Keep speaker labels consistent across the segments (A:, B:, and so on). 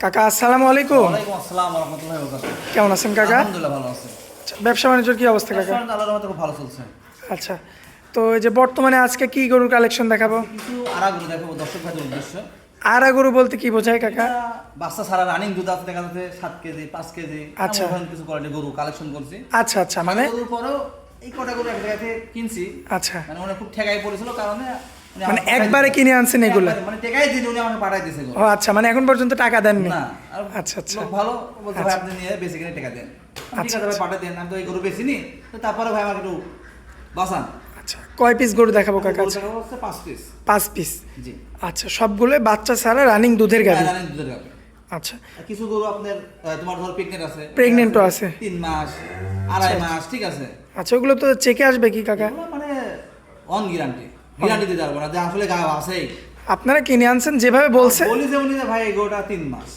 A: কাকা আসসালামু আলাইকুম।
B: ওয়ালাইকুম আসসালাম ওয়া রাহমাতুল্লাহি ওয়া বারাকাতুহু।
A: কেমন আছেন কাকা?
B: আলহামদুলিল্লাহ ভালো আছি।
A: ব্যবসা বাণিজ্যের কি অবস্থা কাকা?
B: ব্যবসা আল্লাহর রহমতে খুব ভালো চলছে।
A: আচ্ছা, তো এই যে বর্তমানে আজকে কি গরুর কালেকশন দেখাবো?
B: কিছু আরাগুলো দেখাবো দর্শক ভাইদের উদ্দেশ্য।
A: আড়া গরু বলতে কি বোঝায় কাকা?
B: এটা বাচ্চা ছাড়া রানিং দুধ আছে, দেখা যাচ্ছে 7 কেজি 5 কেজি।
A: আচ্ছা।
B: এমন ধরনের কিছু কোয়ালিটি গরু কালেকশন করছি।
A: আচ্ছা আচ্ছা, মানে
B: গরুর পরেও এই কটা গরু এক জায়গা থেকে কিনছি।
A: আচ্ছা,
B: মানে ওরা খুব ঠেকাই পড়েছিল কারণে
A: মানে একবারে কিনে আনছেন এগুলো?
B: মানে টেকাই দিয়ে উনি আমাকে পাঠাই দিয়েছে
A: ও আচ্ছা, মানে এখন পর্যন্ত টাকা দেননি?
B: না।
A: আচ্ছা আচ্ছা,
B: লোক ভালো বলতে ভাই আপনি নিয়ে বেশি কিনে টাকা দেন। ঠিক আছে ভাই পাঠাই দেন, আমি তো এই গরু বেশিনি, তো তারপরে ভাই আমাকে একটু বাঁচান।
A: আচ্ছা, কয় পিস গরু দেখাবো কাকা?
B: গরু দেখাবো হচ্ছে 5 পিস।
A: 5 পিস।
B: জি।
A: আচ্ছা, সবগুলো বাচ্চা ছাড়া রানিং দুধের গাভী?
B: হ্যাঁ, রানিং দুধের গাভী।
A: আচ্ছা,
B: আর কিছু গরু আপনার তোমার ধর প্রেগনেন্ট আছে,
A: প্রেগনেন্টও আছে
B: 3 মাস 2.5 মাস, ঠিক আছে।
A: আচ্ছা, ওগুলো তো চেকে আসবে কি কাকা?
B: এগুলো মানে অন গ্যারান্টি দিতে পারবো না যে আসলে গাভ আছেই।
A: আপনারা কিনে আনছেন যেভাবে বলছে?
B: বলি যে উনি যে ভাই এই গরুটা 3 মাস,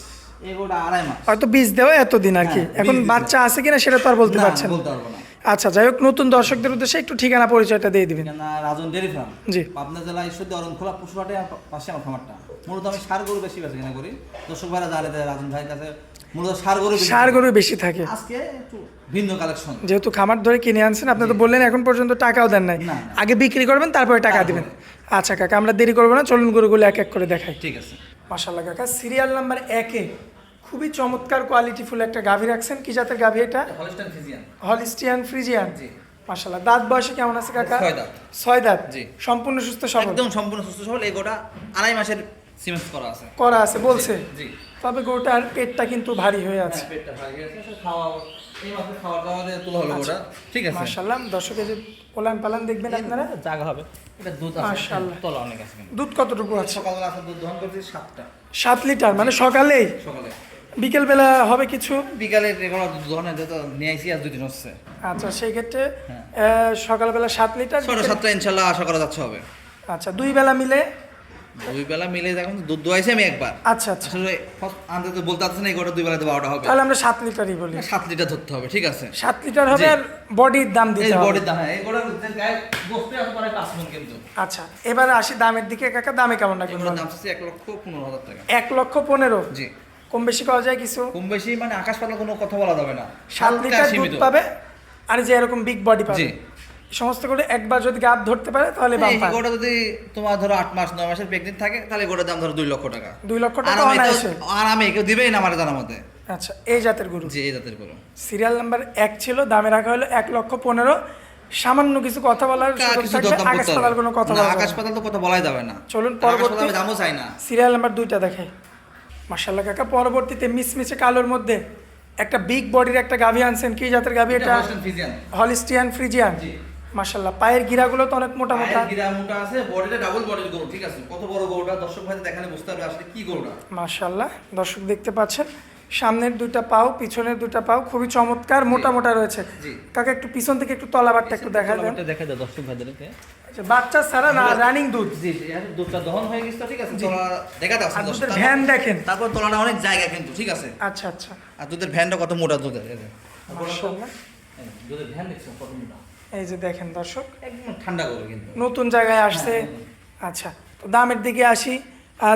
B: এই গরুটা 2.5 মাস।
A: হয়তো বীজ দেওয়া এতদিন আর কি,
B: হ্যাঁ,
A: এখন
B: বীজ দিতে
A: বাচ্চা আছে কিনা সেটা তো আর বলতে
B: না,
A: পারছেন না।
B: বলতে পারবো না।
A: আচ্ছা, যাই হোক, নতুন দর্শকদের উদ্দেশ্যে একটু ঠিকানা পরিচয়টা দিয়ে দিবেন।
B: ঠিকানা রাজন ডেয়ারি ফার্ম,
A: জি।
B: পাবনা জেলা ঈশ্বরদী অরণখোলা পশুহাটে পাশে আমার খামারটা। মূলত আমি ষাঁড় গরু বেশি বেচা করি। দর্শক ভাইরা জানে যে রাজন ভাইয়ের কাছে মূলত ষাঁড় গরু বেশি
A: ষাঁড়
B: থাকে।
A: গরু বেশি থাকে।
B: আজকে একটু ভিন্ন কালেকশন।
A: যেহেতু খামার ধরে কিনে আনছেন, আপনি তো বললেন এখন পর্যন্ত টাকাও দেন নাই।
B: না।
A: আগে বিক্রি করবেন তারপরে টাকা দিবেন। আচ্ছা কাকা, আমরা দেরি করবো না, চলুন গরুগুলো এক এক করে দেখাই।
B: ঠিক আছে।
A: মাশাআল্লাহ কাকা, সিরিয়াল নাম্বার 1-এ খুবই চমৎকার কোয়ালিটিফুল একটা গাভী রাখছেন। কি জাতের গাভী এটা?
B: Holstein Friesian.
A: Holstein Friesian.
B: জি।
A: মাশাআল্লাহ, দাঁত বয়সে কেমন আছে কাকা?
B: 6 দাঁত।
A: 6 দাঁত।
B: জি।
A: সম্পূর্ণ সুস্থ সবল?
B: একদম সম্পূর্ণ সুস্থ সবল। এই গোটা 2.5 মাসের সিমেন্স করা আছে।
A: করা আছে বলছে?
B: জি।
A: তবে গরুটার পেটটা কিন্তু ভারী হয়ে আছে।
B: হ্যাঁ, পেটটা ভারী আছে, সে খাওয়া এই মাসে খাওয়া দাওয়া দিয়ে তোলা হলো গোটা। ঠিক আছে।
A: মাশাআল্লাহ, দর্শকের যে পোলান পালান দেখবেন আপনারা।
B: জায়গা হবে। এটা দুধ আছে।
A: মাশাআল্লাহ।
B: তোলা অনেক আছে কিন্তু।
A: দুধ কতটুকু আছে?
B: সকালবেলা আছে দুধ দহন করছি 7টা।
A: 7 লিটার, মানে সকালেই?
B: সকালে।
A: বিকেলবেলা হবে কিছু?
B: বিকালে রেগুলার দুধ দহনে তো নিয়ে আইছি, আজ 2 দিন হচ্ছে।
A: আচ্ছা, সেই ক্ষেত্রে
B: হ্যাঁ।
A: সকালবেলা 7 লিটার,
B: 7:30 ইনশাআল্লাহ আশা করা যাচ্ছে হবে।
A: আচ্ছা, 2 বেলা মিলে?
B: 2 বেলা মিলে দেখুন দুধ দোয়াইছি আমি একবার।
A: আচ্ছা আচ্ছা,
B: আসলে আনতে তো বলতে পারছি না, এই গোটা 2 বেলাতে 12টা হবে।
A: তাহলে আমরা 7 লিটারই বলি।
B: 7 লিটার ধরতে হবে, ঠিক আছে।
A: 7 লিটার হবে।
B: জি।
A: আর বডির দাম
B: এই
A: দিতে হবে?
B: বডির দাম, হ্যাঁ, এই গোটার যে গায়ে গোস্ত আছে প্রায় 5 মণ কিন্তু।
A: আচ্ছা, এবারে আসি দামের দিকে কাকা, দামে কেমন
B: এই
A: রাখবেন?
B: গোটার দাম হচ্ছে 1,15,000 টাকা।
A: 1,15,000?
B: জি।
A: কম বেশি করা যায় কিছু?
B: কম বেশি মানে আকাশ পাতাল কোনো কথা বলা যাবে না।
A: 7
B: হালকা
A: লিটার দুধ
B: সীমিত।
A: পাবে, আর যে এরকম বিগ বডি পাবে।
B: জি।
A: সমস্ত করে একবার যদি গাব ধরতে পারে তাহলে
B: এই
A: বাম্পার।
B: গোটা যদি তোমার ধরো 8 মাস 9 মাসের প্রেগনেন্ট থাকে, তাহলে গোটার দাম ধরো 2 লক্ষ টাকা।
A: 2 লক্ষ টাকা
B: আরামে তো-
A: অনায়াসে?
B: আরামে কেউ দিবেই না আমার জানার মতে।
A: আচ্ছা, এই জাতের গরু?
B: জি, এই জাতের গরু।
A: সিরিয়াল নাম্বার 1 ছিল, দামে রাখা হলো 1,15,000। সামান্য কিছু কথা বলার সুযোগ
B: কিছু
A: থাকবে,
B: দরদাম
A: আকাশ
B: করতে
A: পাতাল
B: হবে
A: কোনো কথা
B: না,
A: বলা
B: আকাশ
A: যাবে না।
B: পাতাল তো কথা বলাই যাবে না।
A: চলুন
B: আকাশ
A: পরবর্তী
B: পাতাল আমি দামও চাই না।
A: সিরিয়াল নাম্বার 2টা দেখাই। মাশাআল্লাহ কাকা, পরবর্তীতে মিসমিসে কালোর মধ্যে একটা বিগ বডির একটা গাভী আনছেন। কি জাতের গাভী এটা?
B: Holstein Friesian.
A: Holstein Friesian.
B: জি।
A: মাশাআল্লাহ, পায়ের গিরাগুলো তো অনেক মোটা মোটা।
B: পায়ের গিরা মোটা আছে, বডিটা ডাবল বডির গরু, ঠিক আছে। কত বড় গরুটা দর্শক ভাইদের দেখালে বুঝতে পারবে আসলে কি গরুটা।
A: মাশাআল্লাহ, দর্শক দেখতে পাচ্ছেন, সামনের 2টা পাও, পিছনের 2টা পাও খুবই চমৎকার, মোটা মোটা রয়েছে।
B: জি।
A: কাকা, একটু পিছন থেকে একটু তলাবারটা একটু দেখা দেন।
B: দেখা যায় দর্শক ভাইদেরকে।
A: আচ্ছা, বাচ্চা ছাড়া না, রানিং দুধ?
B: জি, এর দুধটা দহন হয়ে গেছে, ঠিক আছে। তোলা দেখাতে আছে
A: আর
B: দর্শক।
A: দুধের ভ্যান দেখেন।
B: তারপর তোলাটা অনেক জায়গা কিন্তু, ঠিক আছে।
A: আচ্ছা আচ্ছা,
B: আর দুধের ভ্যানটা কত মোটা দুধের, এই যে।
A: মাশাআল্লাহ,
B: দুধের ভ্যান দেখছেন কত মোটা।
A: এই যে দেখেন দর্শক,
B: একদম ঠান্ডা গরু কিন্তু।
A: নতুন জায়গায় আসছে। আচ্ছা, তো দামের দিকে আসি।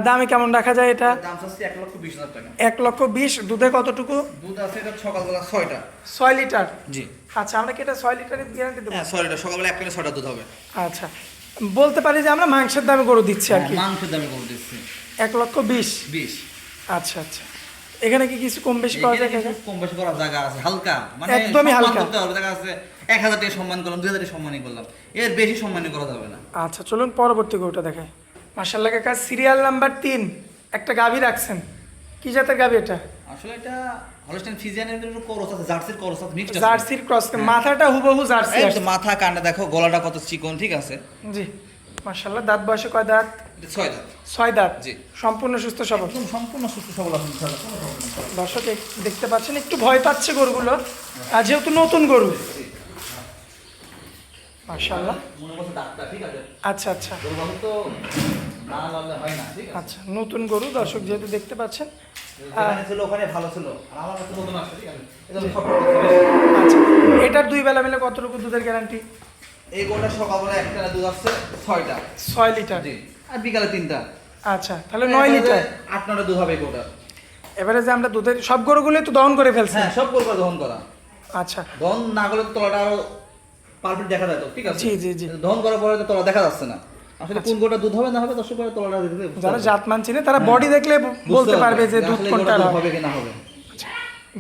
A: দামে কেমন রাখা যায় এটা?
B: দাম চাচ্ছি 1,20,000 টাকা।
A: 1,20,000। দুধে কতটুকু?
B: দুধ আছে এটা সকালবেলা 6টা।
A: 6 লিটার?
B: জি।
A: আচ্ছা, আমরা কি এটা 6 লিটারের গ্যারান্টি দেবো?
B: হ্যাঁ, 6টা সকালবেলা এক প্লেটে 6টা দুধ হবে।
A: আচ্ছা, বলতে পারি যে আমরা মাংসের দামে গরু দিচ্ছি আর কি।
B: মাংসের দামে গরু দিচ্ছি
A: 1,20,000?
B: 20।
A: আচ্ছা আচ্ছা, এখানে কি কিছু কম বেশি করা যায় কাকা?
B: কম বেশি করার জায়গা আছে, হালকা মানে
A: একদমই
B: সম্মান
A: হালকা।
B: করতে হবে, দেখা যাচ্ছে 1,000 টাকা সম্মান করলাম, 2,000 টাকা সম্মানই করলাম, এর বেশি সম্মানই করা যাবে না।
A: আচ্ছা, চলুন পরবর্তী গরুটা দেখাই। মাশাআল্লাহ কাকা, সিরিয়াল নাম্বার 3 একটা গাভী রাখছেন। কি জাতের গাভী এটা?
B: আসলে এটা হলস্টাইন ফ্রিজিয়ানের ভিতরে একটু ক্রস আছে, জার্সির ক্রস আছে, মিক্সড আছে।
A: জার্সির ক্রস, মাথাটা হুবহু জার্সি
B: এই তো
A: আছে।
B: মাথা কান্ডা দেখো, গলাটা কত চিকন, ঠিক আছে।
A: জি, মাশাআল্লাহ, দাঁত বয়সে কয় দাঁত?
B: এটা 6 দাঁত।
A: 6 দাঁত।
B: জি।
A: সম্পূর্ণ সুস্থ সবল?
B: একদম সম্পূর্ণ সুস্থ সবল আছে ইনশাআল্লাহ, কোনো প্রবলেম নেই।
A: দর্শক দেখতে পাচ্ছেন, একটু ভয় পাচ্ছে গরুগুলো, আর যেহেতু নতুন গরু। মাশাআল্লাহ,
B: মনে করছে ডাক্তার, ঠিক আছে।
A: আচ্ছা আচ্ছা
B: গরু বাবু তো না লালে হয় না, ঠিক আছে।
A: আচ্ছা, নতুন গরু দর্শক যেহেতু দেখতে পাচ্ছেন।
B: যেখানে ছিল ওখানে ভালো ছিল, আর আমার কাছে নতুন আসছে, ঠিক আছে। এজন্য সব
A: আচ্ছা, এটার 2 বেলা মিলে কতটুকু দুধের গ্যারান্টি?
B: এই গোটা সকালবেলা একটা দুধ আসছে 6টা।
A: 6 লিটার?
B: জি। আর বিকালে 3টা।
A: আচ্ছা, তাহলে 9 লিটার।
B: 8-9টা দুধ হবে এই গোটা।
A: এবারে যে আমরা দুধের সব গরুগুলো তো দহন করে ফেলছি।
B: হ্যাঁ সব গরু দহন করা।
A: আচ্ছা
B: দহন না করলে তো তলাটা আরো পারফেক্ট দেখা যায় তো, ঠিক আছে?
A: জি জি জি।
B: দহন করার পরে তো তলা দেখা যাচ্ছে না। আসলে কোন গরুটা দুধ হবে না হবে দর্শক ভাইরা তলাটা দেখলে বুঝতে
A: যারা
B: পারবে।
A: জাতমান চিনে তারা
B: হ্যাঁ।
A: বডি দেখলে বলতে পারবে যে দুধ
B: আসলে
A: কোনটা
B: গরুটা দুধ
A: হবে।
B: হবে কি না হবে।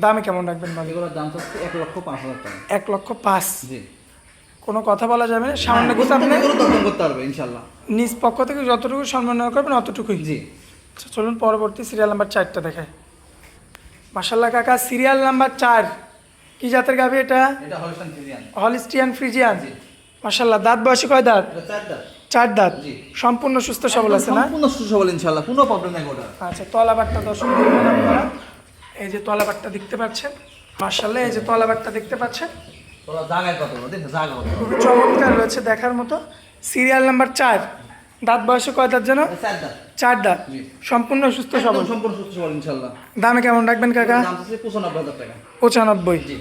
A: দামে কেমন রাখবেন ভাই?
B: এগুলোর দাম হচ্ছে 1,05,000 টাকা।
A: 1,05,000।
B: জি।
A: কোনো কথা বলা যাবে না, সামান্য কিছু আপনি
B: গরু দহন করতে পারবে ইনশাআল্লাহ।
A: নিজ পক্ষ থেকে যতটুকু সম্মাননা করবেন অতটুকুই।
B: জি।
A: আচ্ছা চলুন পরবর্তী সিরিয়াল নাম্বার 4টা দেখায়। মাশাআল্লাহ কাকা, সিরিয়াল নাম্বার 4 কি জাতের গাভী এটা?
B: এটা হলস্টাইন ফ্রিজিয়ান।
A: Holstein Friesian.
B: জি।
A: মাশাআল্লাহ দাঁত বয়সে কয় দাঁত?
B: এটা 4 দাঁত।
A: 4 দাঁত।
B: জি।
A: সম্পূর্ণ সুস্থ সবল আছে না?
B: সম্পূর্ণ সুস্থ সবল ইনশাআল্লাহ, কোনো প্রবলেম নাই ওটা।
A: আচ্ছা তলাবাটটা দর্শক দেখবেন আপনারা, এই যে তলাবাটটা দেখতে পাচ্ছেন। মাশাআল্লাহ এই যে তলাবাটটা দেখতে পাচ্ছেন,
B: তোরা জায়গায় কত বড় দেখো, জায়গা কত।
A: খুবই চমৎকার রয়েছে দেখার মতো। সিরিয়াল নাম্বার 4 দাঁত বয়সে কয় দাঁত যেন?
B: 4 দাঁত।
A: 4 দাঁত।
B: জি।
A: সম্পূর্ণ সুস্থ সবল।
B: একদম সম্পূর্ণ সুস্থ সবল ইনশাআল্লাহ।
A: দামে কেমন রাখবেন কাকা?
B: দাম হচ্ছে 95,000 টাকা।
A: 95।
B: জি।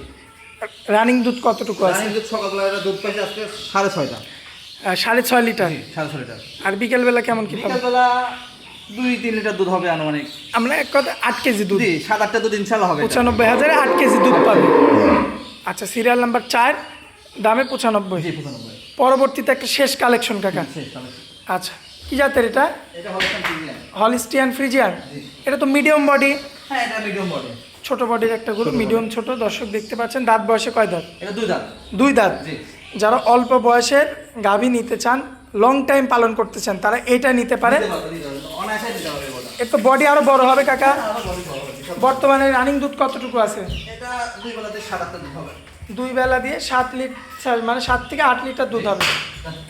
A: রানিং দুধ কতটুকু আছে?
B: রানিং দুধ সকালবেলা এটা দুধ পাইছে আজকে 6.5টা।
A: 6.5 লিটার।
B: জি, 6.5 লিটার।
A: আর বিকেলবেলা কেমন কি পাবো?
B: বিকালবেলা 2-3 লিটার দুধ হবে আনুমানিক।
A: আমরা এক কথা 8 কেজি দুধ।
B: জি, 7-8টা দুধ ইনশাআল্লাহ হবে এটা।
A: 95,000 8 কেজি দুধ পাবে। আচ্ছা সিরিয়াল নাম্বার 4 দামে 95।
B: জি, 95।
A: পরবর্তীতে একটা শেষ কালেকশন কাকা।
B: শেষ তাহলে।
A: আচ্ছা কি জাতের এটা?
B: এটা হলস্টাইন ফ্রিজিয়ান।
A: Holstein Friesian.
B: জি।
A: এটা তো মিডিয়াম বডি।
B: হ্যাঁ, এটা মিডিয়াম বডি।
A: ছোট বডির একটা গরু,
B: ছোট
A: মিডিয়াম ছোট। দর্শক দেখতে পাচ্ছেন দাঁত বয়সে কয় দাঁত?
B: এটা 2 দাঁত।
A: 2 দাঁত।
B: জি।
A: যারা অল্প বয়সের গাভী নিতে চান, লং টাইম পালন করতে চান, তারা এটা নিতে পারে।
B: দিতে পারবে, দিতে পারবে। অনায়াসে দিতে পারবে ওটা।
A: এর তো বডি আরো বড় হবে কাকা।
B: আরো বডি বড় হবে।
A: বর্তমানে রানিং দুধ কতটুকু আছে?
B: এটা 2 বেলাতে 7-8টা দুধ হবে।
A: 2 বেলা দিয়ে 7 লিটার, মানে 7 থেকে 8 লিটার দুধ হবে।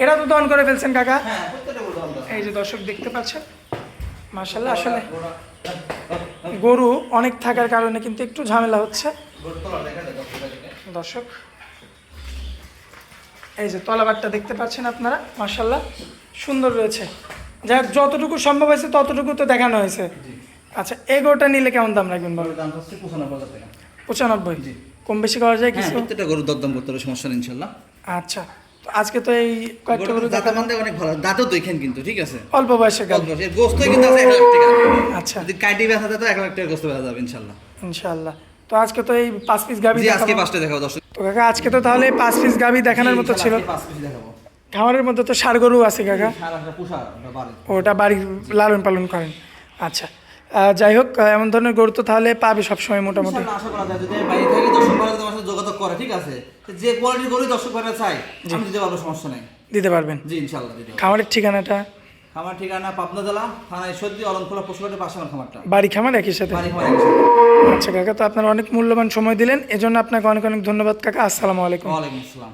A: এটা তো দহন করে ফেলছেন কাকা।
B: হ্যাঁ, প্রত্যেকটা গরু দাম
A: এই যে দর্শক দেখতে পাচ্ছেন মাশাআল্লাহ, আসলে
B: ওরা-
A: গরু অনেক থাকার কারণে কিন্তু একটু ঝামেলা হচ্ছে
B: গরুর তলা দেখা যায় দর্শকদেরকে।
A: দর্শক। এই যে তলাবারটা দেখতে পাচ্ছেন আপনারা, মাশাআল্লাহ সুন্দর রয়েছে। যাই হোক, যতটুকু সম্ভব হয়েছে ততটুকু তো দেখানো হয়েছে।
B: জি।
A: আচ্ছা এই গরুটা নিলে কেমন দাম রাখবেন বাবু?
B: গরুর দাম হচ্ছে 95,000 টাকা।
A: 95।
B: জি।
A: কম বেশি করা যায়
B: হ্যাঁ,
A: কিছু?
B: প্রত্যেকটা গরুর দরদাম করতে হবে, সমস্যা নেই ইনশাআল্লাহ।
A: আচ্ছা তো আজকে তো এই কয়েকটা গরু
B: গরুর দাঁতের মধ্যে অনেক ভালো। দাঁতও দেখেন কিন্তু, ঠিক আছে?
A: অল্প বয়সে গাভী।
B: এর গোস্তই কিন্তু আছে 1 লাখ টাকা।
A: আচ্ছা
B: যদি কাইটি ব্যথা দেয় তো 1 লাখ টাকা গোস্ত ব্যথা যাবে ইনশাআল্লাহ।
A: ইনশাআল্লাহ। তো আজকে তো এই 5 পিস গাভী
B: জি, আজকে
A: দেখাবো।
B: 5টা দেখাবো দর্শক।
A: তো কাকা আজকে তো তাহলে 5 পিস গাভী দেখানোর মতো ছিল।
B: 5 পিস দেখাবো।
A: খামারের মধ্যে তো ষাঁড় গরু আছে কাকা,
B: সারা পুষা ওটা বাড়ি।
A: ওটা বাড়ির লালন পালন করেন। আচ্ছা যাই হোক, এমন ধরনের গরু তো তাহলে পাবে সবসময় মোটামুটি।
B: ইনশাআল্লাহ আশা করা যায় যদি আমি বাইরে থাকি দর্শক ভাইরা তোমার সাথে যোগাযোগ করে, ঠিক আছে? তো যে কোয়ালিটির গরু দর্শক ভাইরা চাই আমি দিতে পারবো, সমস্যা নেই।
A: দিতে পারবেন।
B: জি ইনশাআল্লাহ দিতে পারবো।
A: খামারের ঠিকানাটা?
B: আমার ঠিকানা পাবনা জেলা থানা ঈশ্বরদী অলনখোলা পশুহাটের পাশে আমার খামারটা।
A: বাড়ি খামার একই সাথে?
B: বাড়ি খামার একসাথে।
A: আচ্ছা কাকা, তো আপনার অনেক মূল্যবান সময় দিলেন, এজন্য আপনাকে অনেক অনেক ধন্যবাদ কাকা। আসসালামু আলাইকুম।
B: ওয়ালাইকুম আসসালাম।